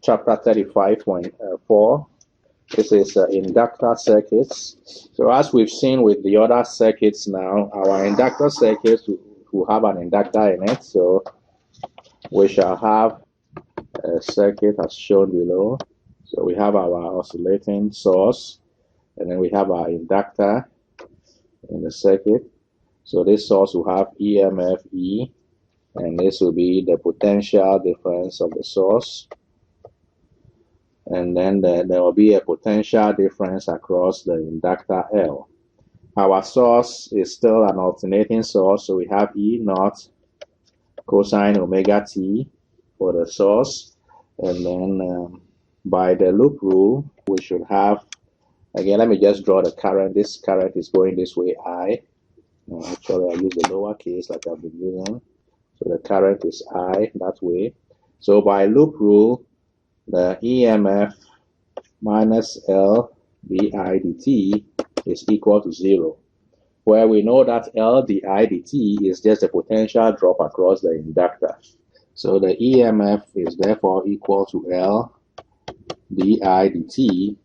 chapter 35.4. This is inductor circuits. So as we've seen with the other circuits now, our inductor circuits will have an inductor in it. So we shall have a circuit as shown below. So we have our oscillating source, and then we have our inductor in the circuit. So this source will have EMF E, and this will be the potential difference of the source. And then there will be a potential difference across the inductor L. Our source is still an alternating source, so we have E naught cosine omega t for the source. And then by the loop rule, we should have, again, let me just draw the current. This current is going this way, I. Actually, I use the lowercase like I've been using. So the current is I that way. So by loop rule, the EMF minus L di dt is equal to 0, where we know that L di dt is just a potential drop across the inductor. So the EMF is therefore equal to L di dt,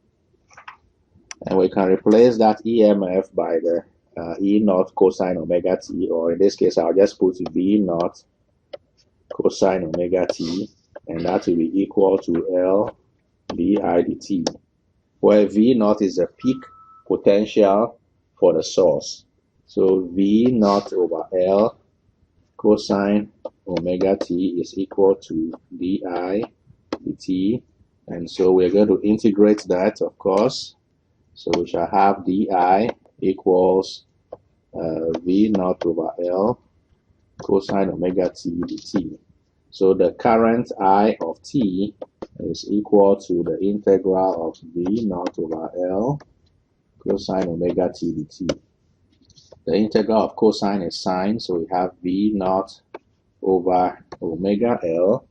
and we can replace that EMF by the E naught cosine omega t, or in this case I'll just put V naught cosine omega t, and that will be equal to L di dt, where V naught is the peak potential for the source. So V naught over L cosine omega t is equal to di dt, and so we're going to integrate that, of course. So we shall have di equals V naught over L cosine omega t dt. So the current I of t is equal to the integral of V naught over L cosine omega t dt. The integral of cosine is sine, so we have V naught over omega L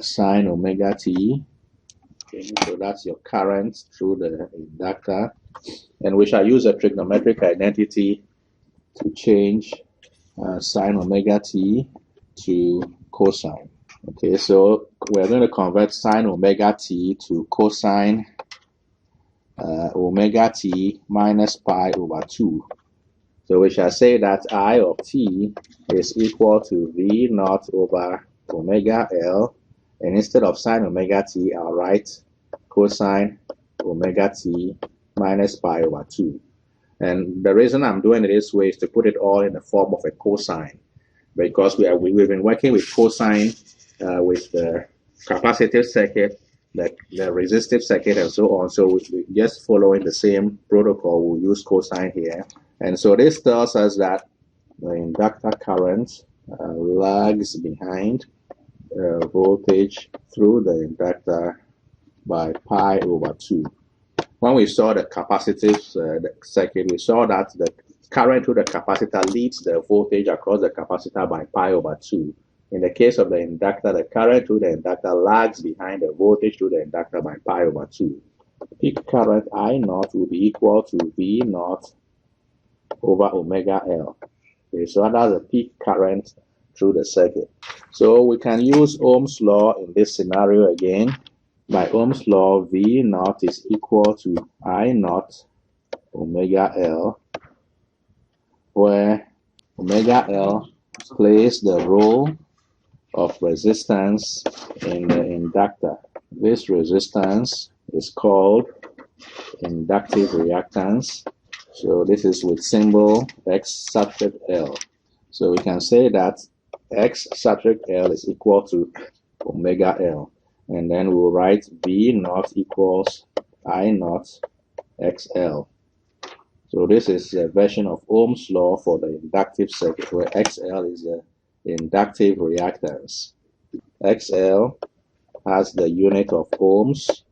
sine omega t. Okay, so that's your current through the inductor. And we shall use a trigonometric identity to change sine omega t to cosine. Okay, so we're going to convert sine omega t to cosine omega t minus pi over 2. So we shall say that I of t is equal to V naught over omega L, and instead of sine omega t, I'll write cosine omega t minus pi over 2. And the reason I'm doing it this way is to put it all in the form of a cosine, because we've been working with cosine with the capacitive circuit, the resistive circuit, and so on. So we just following the same protocol, we'll use cosine here. And so this tells us that the inductor current lags behind voltage through the inductor by pi over 2. When we saw the capacitive circuit, we saw that the current through the capacitor leads the voltage across the capacitor by pi over 2. In the case of the inductor, the current through the inductor lags behind the voltage through the inductor by pi over 2. Peak current I naught will be equal to V naught over omega L. Okay, so that's the peak current through the circuit. So we can use Ohm's law in this scenario again. By Ohm's law, V naught is equal to I naught omega L, where omega L plays the role of resistance in the inductor. This resistance is called inductive reactance. So this is with symbol X subscript L. So we can say that X subscript L is equal to omega L. And then we'll write V naught equals I naught XL. So this is a version of Ohm's law for the inductive circuit, where XL is the inductive reactance. XL has the unit of ohms,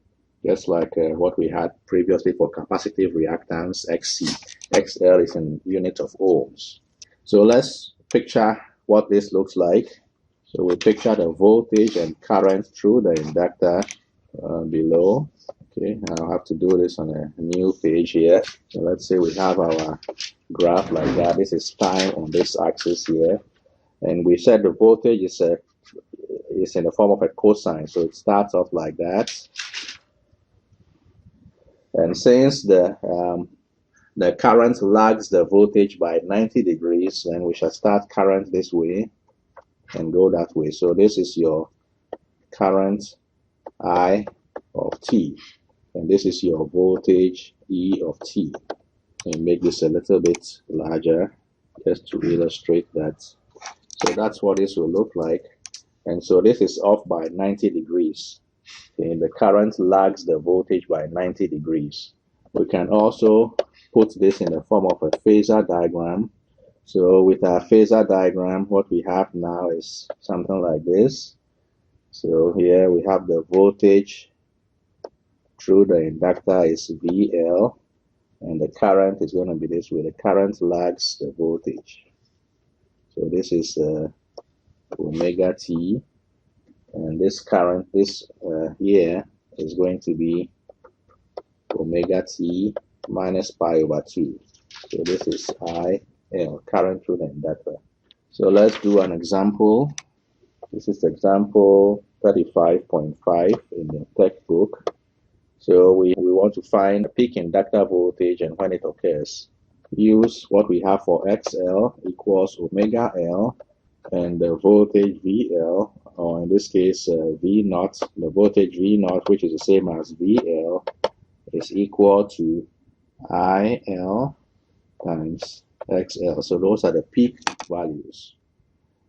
just like what we had previously for capacitive reactance, XC. XL is in unit of ohms. So let's picture what this looks like. So we picture the voltage and current through the inductor below. Okay, I'll have to do this on a new page here. So let's say we have our graph like that. This is time on this axis here. And we said the voltage is a is in the form of a cosine. So it starts off like that. And since the current lags the voltage by 90 degrees, then we shall start current this way and go that way. So this is your current I of t, and this is your voltage E of t. And make this a little bit larger just to illustrate that. So that's what this will look like. And so this is off by 90 degrees. Okay, the current lags the voltage by 90 degrees. We can also put this in the form of a phasor diagram. So with our phasor diagram, what we have now is something like this. So here we have the voltage through the inductor is VL, and the current is going to be this way. The current lags the voltage. So this is omega t, and this current, here is going to be omega t minus pi over 2. So this is IL, current through the inductor. So let's do an example. This is example 35.5 in the textbook. So we want to find peak inductor voltage and when it occurs. Use what we have for XL equals omega L, and the voltage VL, or in this case V naught, the voltage V naught, which is the same as VL, is equal to IL times XL. So those are the peak values.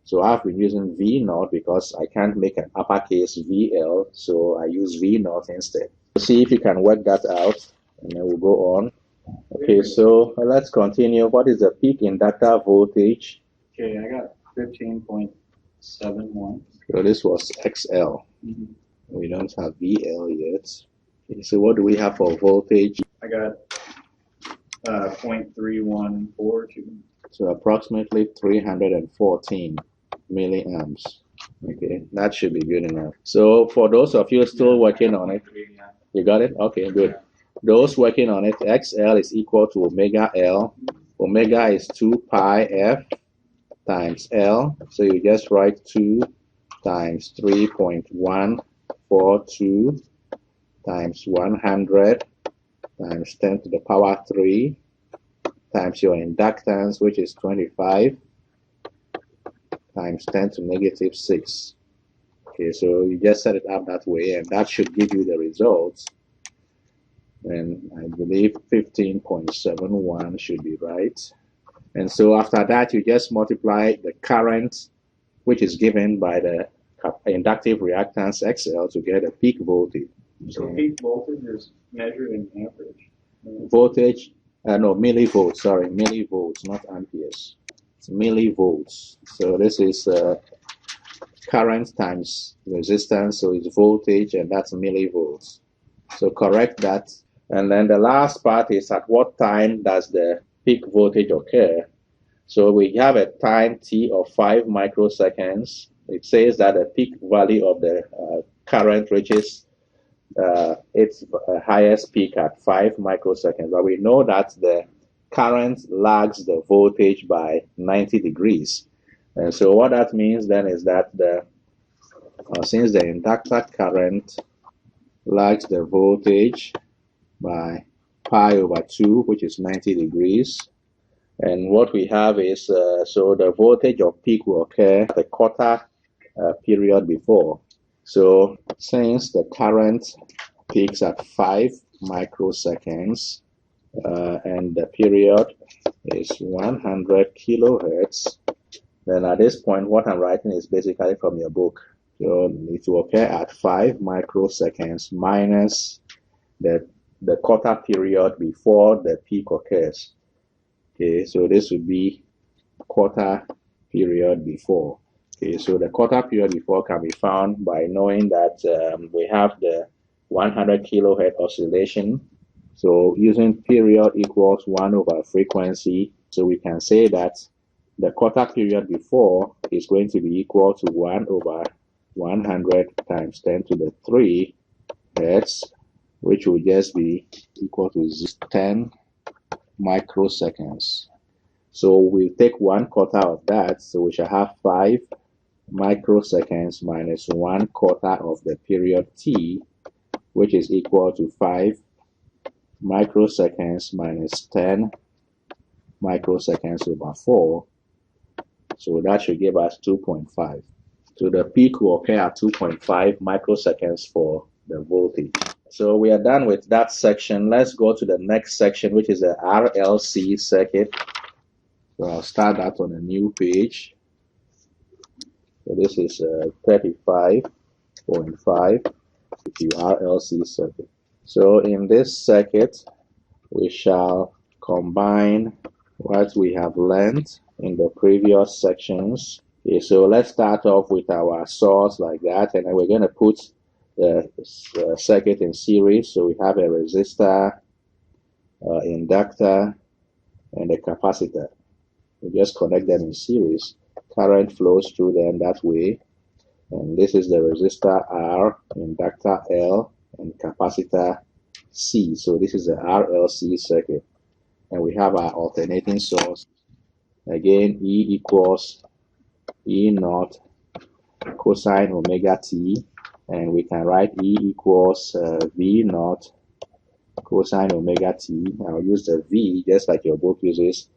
So I've been using V naught because I can't make an uppercase VL, so I use V naught instead. See if you can work that out, and then we'll go on. Okay, so let's continue. What is the peak inductor voltage? Okay, I got 15.71. So this was XL. We don't have VL yet. Okay, so what do we have for voltage? I got 0.3142. So approximately 314 milliamps. Okay, that should be good enough. So for those of you still working on it, you got it? Okay, good. Those working on it, XL is equal to omega L. Omega is 2 pi F times L. So you just write 2 times 3.142 times 100 times 10 to the power 3 times your inductance, which is 25, times 10 to negative 6. Okay, so you just set it up that way, and that should give you the results. And I believe 15.71 should be right. And so after that, you just multiply the current, which is given by the inductive reactance XL, to get a peak voltage. So peak voltage is measured in amperage. Voltage, no, millivolts, sorry, millivolts, not amperes. It's millivolts. So this is current times resistance, so it's voltage, and that's millivolts. So correct that. And then the last part is at what time does the peak voltage occur? So we have a time t of 5 microseconds. It says that the peak value of the current reaches its highest peak at 5 microseconds. But we know that the current lags the voltage by 90 degrees. And so what that means then is that since the inductor current lags the voltage by pi over 2, which is 90 degrees. And what we have is, so the voltage of peak will occur at the quarter period before. So since the current peaks at 5 microseconds, and the period is 100 kilohertz, then at this point, what I'm writing is basically from your book. So it will occur at 5 microseconds minus the quarter period before the peak occurs. Okay, so this would be quarter period before. Okay, so the quarter period before can be found by knowing that we have the 100 kilohertz oscillation. So using period equals 1 over frequency, so we can say that the quarter period before is going to be equal to 1 over 100 times 10 to the 3 hertz, which will just be equal to 10 microseconds. So we'll take 1/4 of that, so we shall have 5 microseconds minus 1/4 of the period t, which is equal to 5 microseconds minus 10 microseconds over 4. So that should give us 2.5. So the peak will occur at 2.5 microseconds for the voltage. So we are done with that section. Let's go to the next section, which is the RLC circuit. So I'll start that on a new page. So this is 35.5 RLC circuit. So in this circuit, we shall combine what we have learned in the previous sections. Okay, so let's start off with our source like that, and then we're going to put the circuit in series. So we have a resistor, inductor, and a capacitor. We just connect them in series. Current flows through them that way. And this is the resistor R, inductor L, and capacitor C. So this is the RLC circuit. And we have our alternating source. Again, E equals E naught cosine omega t. And we can write E equals V naught cosine omega t. I'll use the V just like your book uses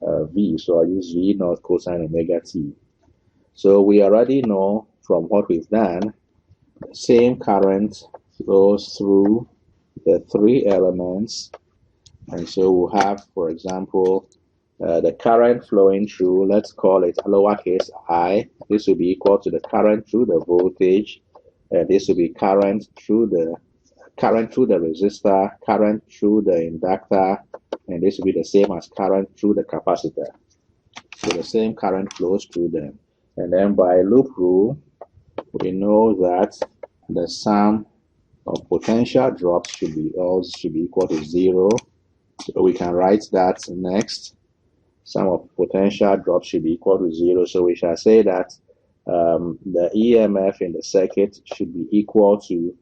V. So I'll use V naught cosine omega t. So we already know from what we've done, the same current flows through the three elements. And so we'll have, for example, the current flowing through, let's call it lowercase I. This will be equal to the current through the voltage. This will be current through the resistor, current through the inductor, and this will be the same as current through the capacitor. So the same current flows through them. And then by loop rule, we know that the sum of potential drops should be equal to 0. So we can write that next. Sum of potential drops should be equal to 0. So we shall say that the EMF in the circuit should be equal to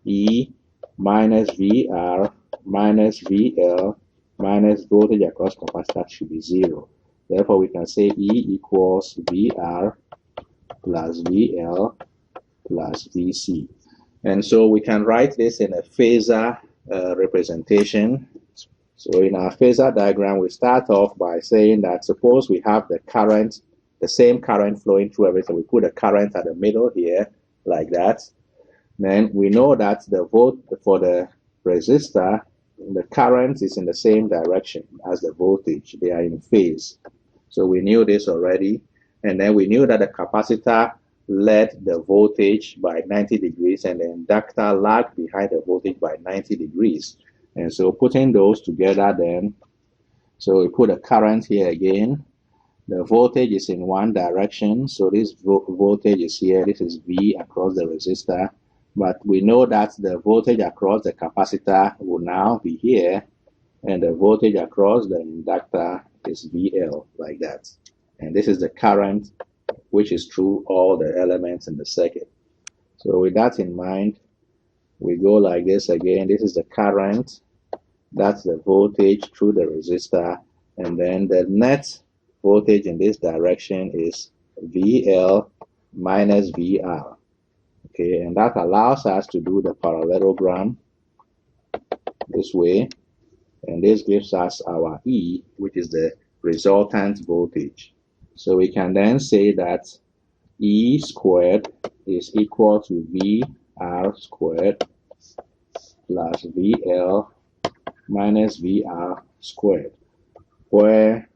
E minus VR minus VL minus voltage across capacitor should be 0. Therefore, we can say E equals VR plus VL plus VC. And so we can write this in a phasor representation. So in our phasor diagram, we start off by saying that suppose we have the current, the same current flowing through everything. We put a current at the middle here, like that. Then we know that the for the resistor, the current is in the same direction as the voltage. They are in phase. So we knew this already. And then we knew that the capacitor led the voltage by 90 degrees and the inductor lagged behind the voltage by 90 degrees. And so putting those together then, so we put a current here again. The voltage is in one direction. So this voltage is here. This is V across the resistor. But we know that the voltage across the capacitor will now be here. And the voltage across the inductor is VL, like that. And this is the current which is through all the elements in the circuit. So with that in mind, we go like this again. This is the current. That's the voltage through the resistor. And then the net voltage in this direction is VL minus VR. Okay, and that allows us to do the parallelogram this way. And this gives us our E, which is the resultant voltage. So we can then say that E squared is equal to VR squared plus VL minus VR squared, where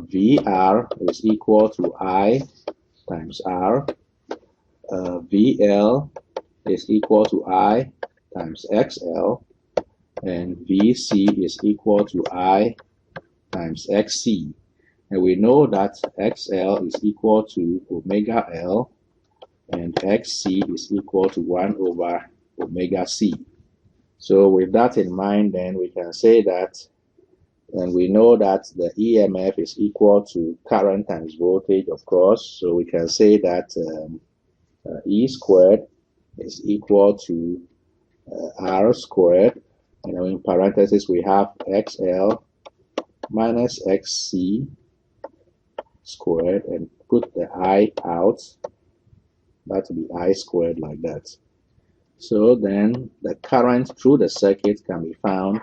VR is equal to I times R, VL is equal to I times XL, and VC is equal to I times XC. And we know that XL is equal to omega L and XC is equal to 1 over omega C. So with that in mind, then we can say that, and we know that the EMF is equal to current times voltage, of course. So we can say that E squared is equal to R squared. And in parentheses, we have XL minus XC squared, and put the I out. That will be I squared like that. So then the current through the circuit can be found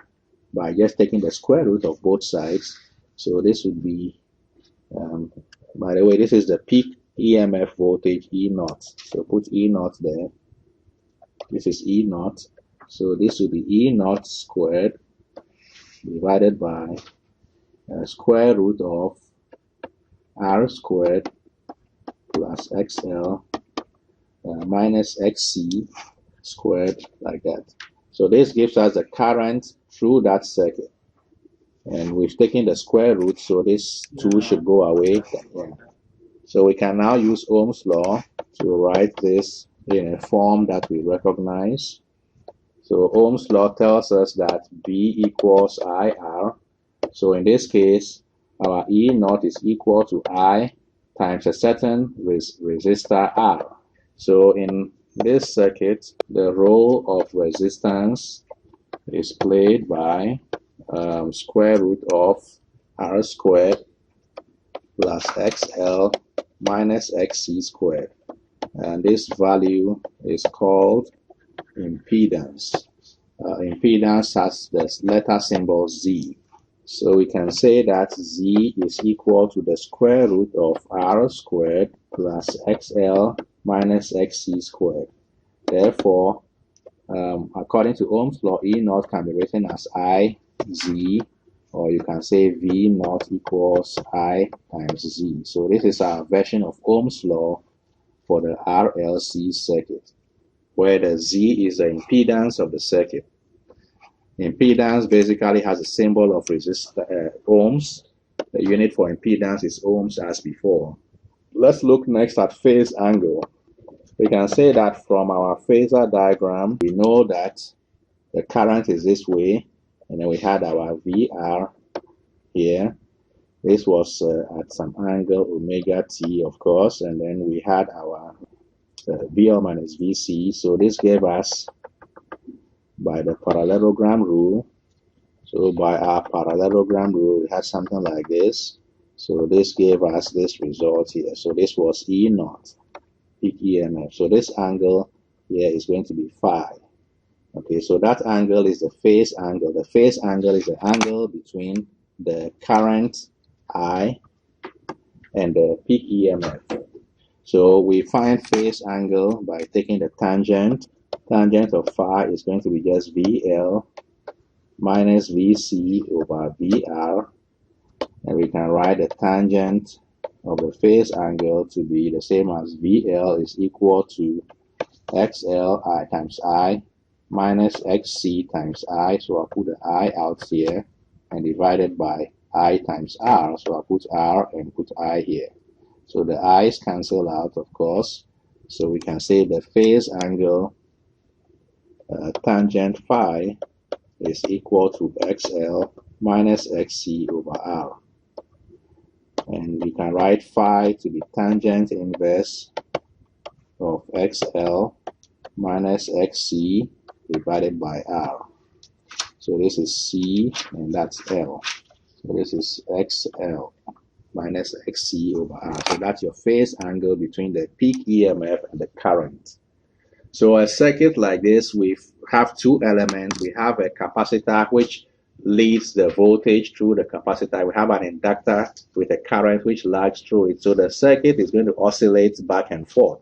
by just taking the square root of both sides. So this would be, by the way, this is the peak EMF voltage E0. So put E0 there. This is E0. So this would be E0 squared divided by square root of R squared plus XL minus XC squared like that. So this gives us the current through that circuit. And we've taken the square root, so this 2 should go away. Yeah. So we can now use Ohm's law to write this in a form that we recognize. So Ohm's law tells us that V equals IR. So in this case, our E0 is equal to I times a certain resistor R. So in this circuit, the role of resistance is played by square root of R squared plus XL minus XC squared. And this value is called impedance. Impedance has the letter symbol Z. So we can say that Z is equal to the square root of R squared plus XL minus XC squared. Therefore, according to Ohm's law, E0 can be written as IZ, or you can say V0 equals I times Z. So this is our version of Ohm's law for the RLC circuit, where the Z is the impedance of the circuit. Impedance basically has a symbol of ohms. The unit for impedance is ohms as before. Let's look next at phase angle. We can say that from our Phasor diagram, we know that the current is this way, and then we had our VR here. This was at some angle omega t, of course, and then we had our VL minus VC. So this gave us, by the parallelogram rule, so by our parallelogram rule, we had something like this. So this gave us this result here. So this was E0, peak EMF. So this angle here is going to be phi. Okay, so that angle is the phase angle. The phase angle is the angle between the current I and the peak EMF. So we find phase angle by taking the tangent. Tangent of phi is going to be just VL minus VC over VR. And we can write the tangent of the phase angle to be the same as VL is equal to XL I times I minus XC times I. So I'll put the I out here and divided by I times R. So I'll put R and put I here. So the I's cancel out, of course. So we can say the phase angle tangent phi is equal to XL minus XC over R. And we can write phi to be tangent inverse of XL minus XC divided by R. So this is C and that's L. So this is XL minus XC over R. So that's your phase angle between the peak EMF and the current. So a circuit like this, we have two elements. We have a capacitor which leads the voltage through the capacitor. We have an inductor with a current which lags through it. So the circuit is going to oscillate back and forth.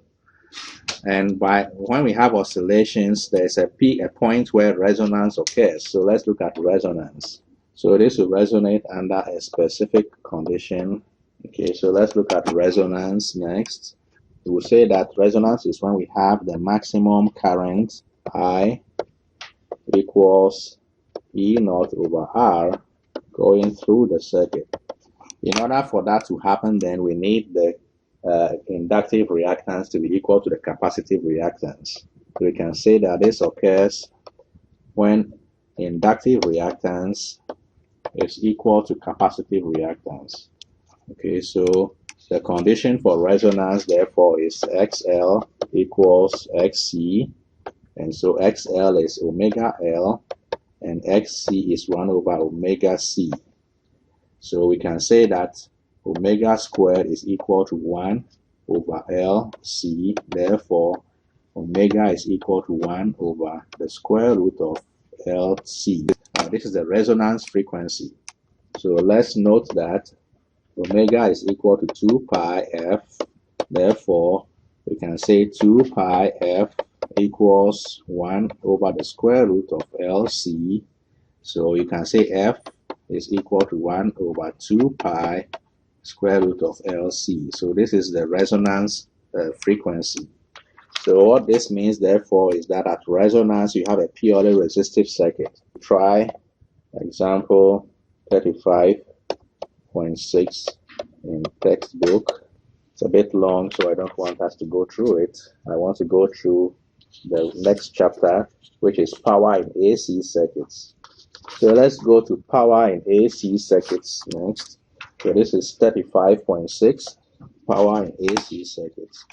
And when we have oscillations, there's a point where resonance occurs. So let's look at resonance. So this will resonate under a specific condition. Okay, so let's look at resonance next. We will say that resonance is when we have the maximum current I equals E0 over R going through the circuit. In order for that to happen, then we need the inductive reactance to be equal to the capacitive reactance. So we can say that this occurs when inductive reactance is equal to capacitive reactance. Okay, so the condition for resonance therefore is XL equals XC, and so XL is omega L and XC is 1 over omega C. So we can say that omega squared is equal to 1 over LC. Therefore, omega is equal to 1 over the square root of LC. Now, this is the resonance frequency. So let's note that omega is equal to 2 pi f. Therefore, we can say 2 pi f equals 1 over the square root of LC. So you can say f is equal to 1 over 2 pi square root of LC. So this is the resonance frequency. So what this means, therefore, is that at resonance, you have a purely resistive circuit. Try example 35.6 in textbook. It's a bit long, so I don't want us to go through it. I want to go through the next chapter, which is power in AC circuits. So let's go to power in AC circuits next. So this is 35.6, power in AC circuits.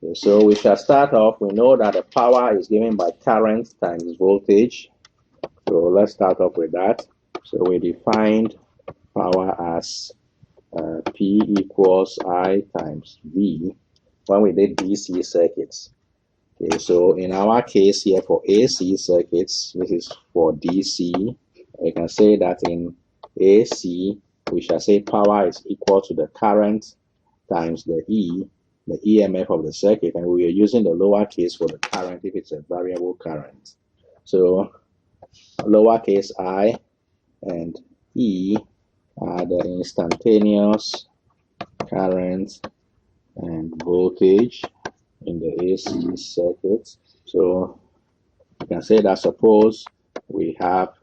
Okay, so we shall start off. We know that the power is given by current times voltage. So let's start off with that. So we defined power as P equals I times V when we did DC circuits. Okay, so in our case here for AC circuits, this is for DC. We can say that in AC, we shall say power is equal to the current times the EMF of the circuit, and we are using the lowercase for the current if it's a variable current. So lowercase I and E are the instantaneous current and voltage in the AC circuit. So you can say that suppose we have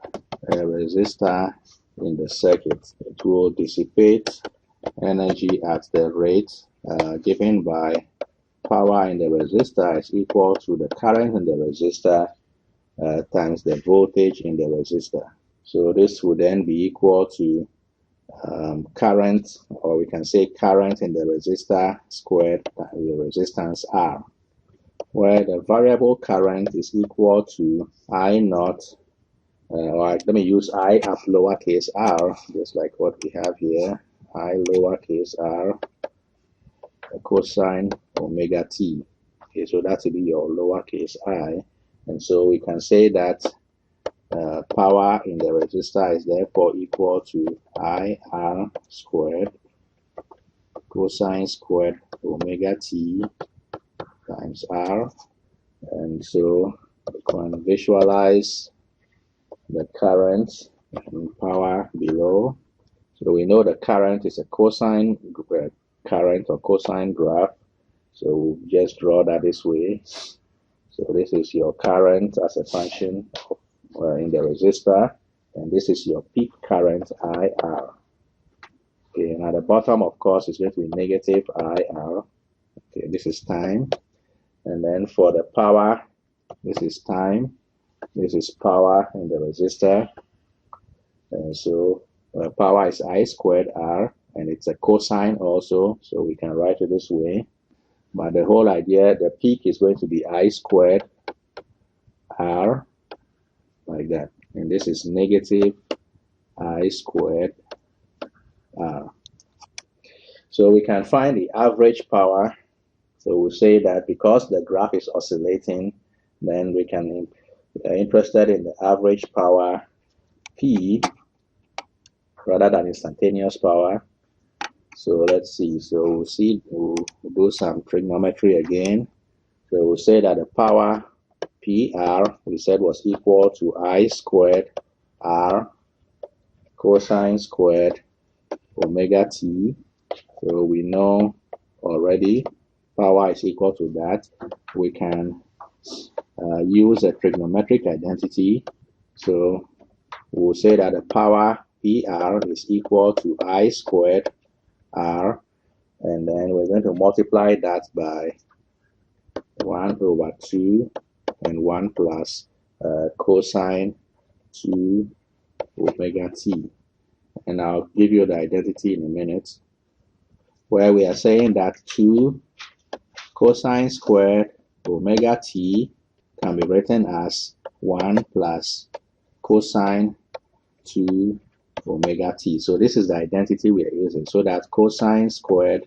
a resistor in the circuit. It will dissipate energy at the rate given by power in the resistor is equal to the current in the resistor times the voltage in the resistor. So this would then be equal to current, or we can say current in the resistor squared times the resistance R, where the variable current is equal to I naught, or let me use I up lowercase r, just like what we have here, I lowercase r cosine omega t. Okay, so that will be your lowercase I, and so we can say that power in the resistor is therefore equal to IR squared cosine squared omega t times R. And so we can visualize the current and power below. So we know the current is a cosine current or cosine graph. So we'll just draw that this way. So this is your current as a function of in the resistor, and this is your peak current IR. Okay, and at the bottom, of course, is going to be negative IR. Okay, this is time, and then for the power, this is time, this is power in the resistor, and so power is I squared R, and it's a cosine also, so we can write it this way. But the whole idea, the peak is going to be I squared R, like that, and this is negative I squared R. So we can find the average power. So we'll say that because the graph is oscillating, then we are interested in the average power P rather than instantaneous power. So let's see. So we'll do some trigonometry again. So we'll say that the power PR, we said, was equal to I squared R cosine squared omega t. So we know already power is equal to that. We can use a trigonometric identity. So we'll say that the power PR is equal to I squared R, and then we're going to multiply that by 1 over 2 and 1 plus cosine 2 omega t. And I'll give you the identity in a minute, where we are saying that 2 cosine squared omega t can be written as 1 plus cosine 2 omega t. So this is the identity we are using, so that cosine squared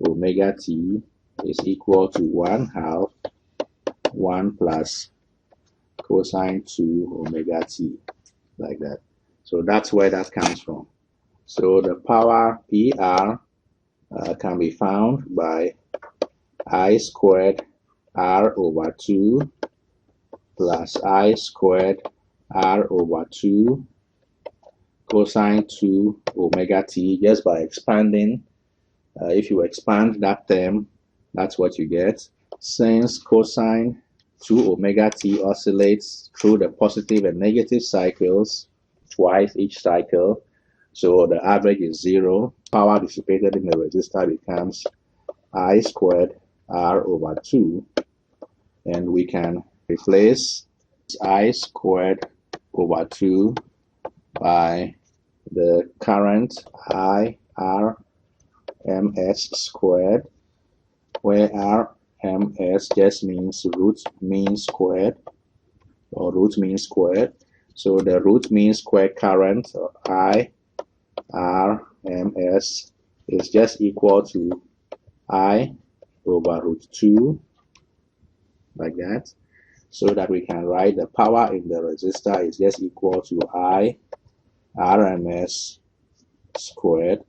omega t is equal to 1/2 1 plus cosine 2 omega t, like that. So that's where that comes from. So the power PR can be found by I squared R over 2 plus I squared R over 2 cosine 2 omega t, just by expanding. If you expand that term, that's what you get. Since cosine 2 omega t oscillates through the positive and negative cycles twice each cycle, so the average is 0, power dissipated in the resistor becomes I squared R over 2, and we can replace I squared over 2 by the current I R ms squared, where Rms just means root mean squared, or root mean squared. So the root mean squared current, I Rms, is just equal to I over root 2, like that, so that we can write the power in the resistor is just equal to I Rms squared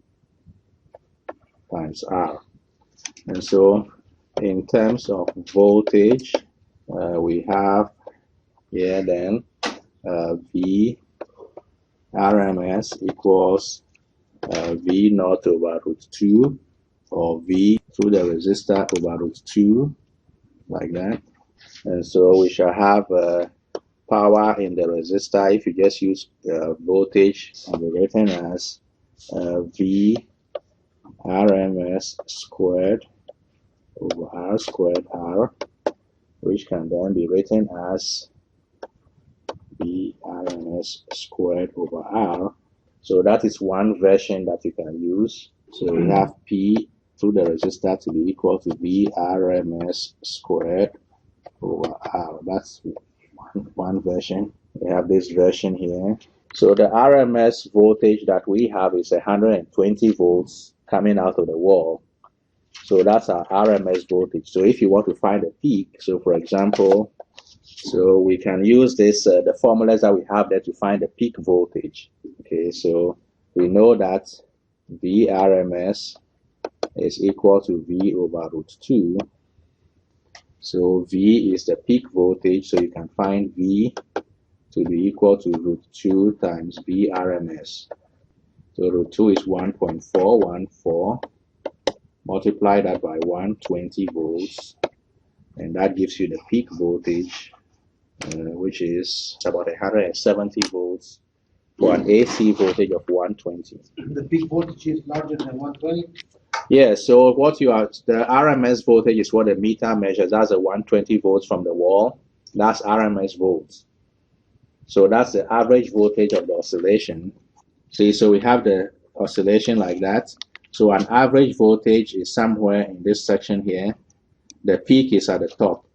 times R. And so in terms of voltage, we have here then V Rms equals V naught over root 2, or V through the resistor over root 2, like that. And so we shall have power in the resistor. If you just use voltage, can be written as V Rms squared over R squared R, which can then be written as V Rms squared over R. So that is one version that you can use. So we have P through the resistor to be equal to V Rms squared over R. That's one version. We have this version here. So the RMS voltage that we have is 120 volts coming out of the wall. So that's our RMS voltage. So if you want to find a peak, so for example, so we can use this, the formulas that we have there to find the peak voltage. Okay, so we know that VRMS is equal to V over root 2. So V is the peak voltage, so you can find V to be equal to root 2 times VRMS. So root 2 is 1.414. Multiply that by 120 volts, and that gives you the peak voltage, which is about 170 volts for an AC voltage of 120. The peak voltage is larger than 120? Yeah, so what you are, the RMS voltage is what the meter measures. That's the 120 volts from the wall. That's RMS volts. So that's the average voltage of the oscillation. See, so we have the oscillation like that. So an average voltage is somewhere in this section here. The peak is at the top.